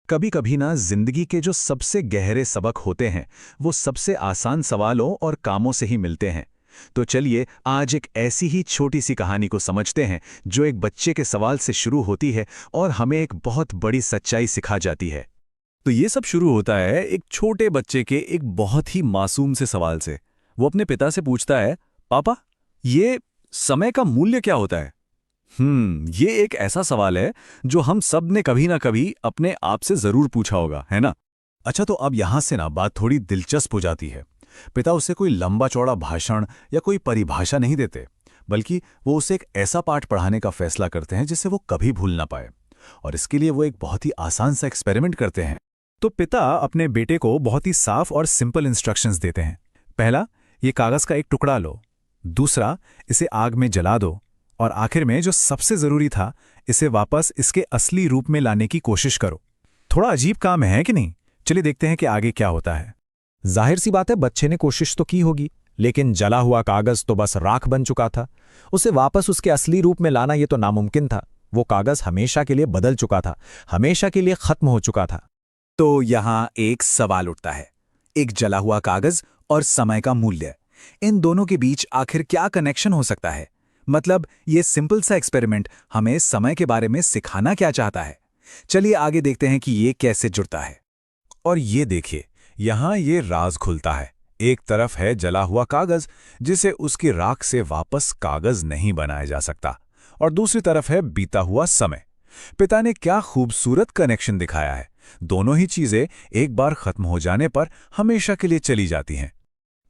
कभी कभी ना जिंदगी के जो सबसे गहरे सबक होते हैं वो सबसे आसान सवालों और कामों से ही मिलते हैं। तो चलिए आज एक ऐसी ही छोटी सी कहानी को समझते हैं जो एक बच्चे के सवाल से शुरू होती है और हमें एक बहुत बड़ी सच्चाई सिखा जाती है। तो ये सब शुरू होता है एक छोटे बच्चे के एक बहुत ही मासूम से सवाल से। वो अपने पिता से पूछता है, पापा, ये समय का मूल्य क्या होता है? ये एक ऐसा सवाल है जो हम सब ने कभी ना कभी अपने आप से जरूर पूछा होगा, है ना? अच्छा, तो अब यहां से ना बात थोड़ी दिलचस्प हो जाती है। पिता उसे कोई लंबा चौड़ा भाषण या कोई परिभाषा नहीं देते, बल्कि वो उसे एक ऐसा पाठ पढ़ाने का फैसला करते हैं जिसे वो कभी भूल ना पाए। और इसके लिए वो एक बहुत ही आसान सा एक्सपेरिमेंट करते हैं। तो पिता अपने बेटे को बहुत ही साफ और सिंपल इंस्ट्रक्शंस देते हैं। पहला, ये कागज का एक टुकड़ा लो। दूसरा, इसे आग में जला दो। और आखिर में जो सबसे जरूरी था, इसे वापस इसके असली रूप में लाने की कोशिश करो। थोड़ा अजीब काम है कि नहीं? चलिए देखते हैं कि आगे क्या होता है। जाहिर सी बात है, बच्चे ने कोशिश तो की होगी, लेकिन जला हुआ कागज तो बस राख बन चुका था। उसे वापस उसके असली रूप में लाना ये तो नामुमकिन था। वो कागज हमेशा के लिए बदल चुका था, हमेशा के लिए खत्म हो चुका था। तो यहाँ एक सवाल उठता है, एक जला हुआ कागज और समय का मूल्य, इन दोनों के बीच आखिर क्या कनेक्शन हो सकता है? मतलब ये सिंपल सा एक्सपेरिमेंट हमें समय के बारे में सिखाना क्या चाहता है? चलिए आगे देखते हैं कि ये कैसे जुड़ता है। और ये देखिए, यहां ये राज खुलता है। एक तरफ है जला हुआ कागज, जिसे उसकी राख से वापस कागज नहीं बनाया जा सकता, और दूसरी तरफ है बीता हुआ समय। पिता ने क्या खूबसूरत कनेक्शन दिखाया है। दोनों ही चीजें एक बार खत्म हो जाने पर हमेशा के लिए चली जाती हैं।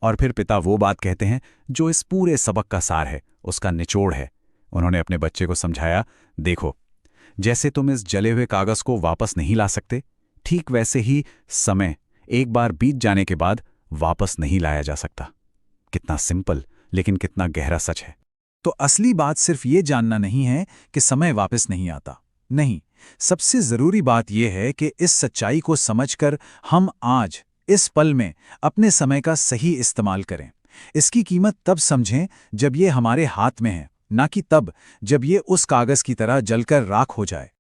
और फिर पिता वो बात कहते हैं जो इस पूरे सबक का सार है, उसका निचोड़ है। उन्होंने अपने बच्चे को समझाया, देखो, जैसे तुम इस जले हुए कागज को वापस नहीं ला सकते, ठीक वैसे ही समय एक बार बीत जाने के बाद वापस नहीं लाया जा सकता। कितना सिंपल, लेकिन कितना गहरा सच है। तो असली बात सिर्फ ये जानना नहीं है कि समय वापस नहीं आता। नहीं, सबसे जरूरी बात यह है कि इस सच्चाई को समझकर हम आज इस पल में अपने समय का सही इस्तेमाल करें। इसकी कीमत तब समझें जब ये हमारे हाथ में है, ना कि तब जब ये उस कागज की तरह जलकर राख हो जाए।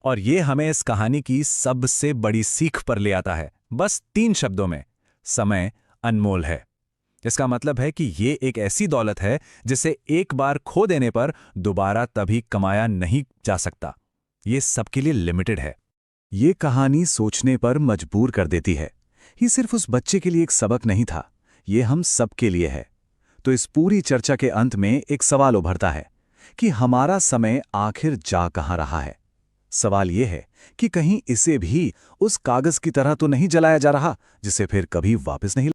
और ये हमें इस कहानी की सबसे बड़ी सीख पर ले आता है, बस 3 शब्दों में: समय अनमोल है। इसका मतलब है कि ये एक ऐसी दौलत है जिसे एक बार खो देने पर दोबारा तभी कमाया नहीं जा सकता। ये सबके लिए लिमिटेड है। ये कहानी सोचने पर मजबूर कर देती है। ये सिर्फ उस बच्चे के लिए एक सबक नहीं था, ये हम सब के लिए है। तो इस पूरी चर्चा के अंत में एक सवाल उभरता है कि हमारा समय आखिर जा कहाँ रहा है। सवाल यह है कि कहीं इसे भी उस कागज की तरह तो नहीं जलाया जा रहा जिसे फिर कभी वापस नहीं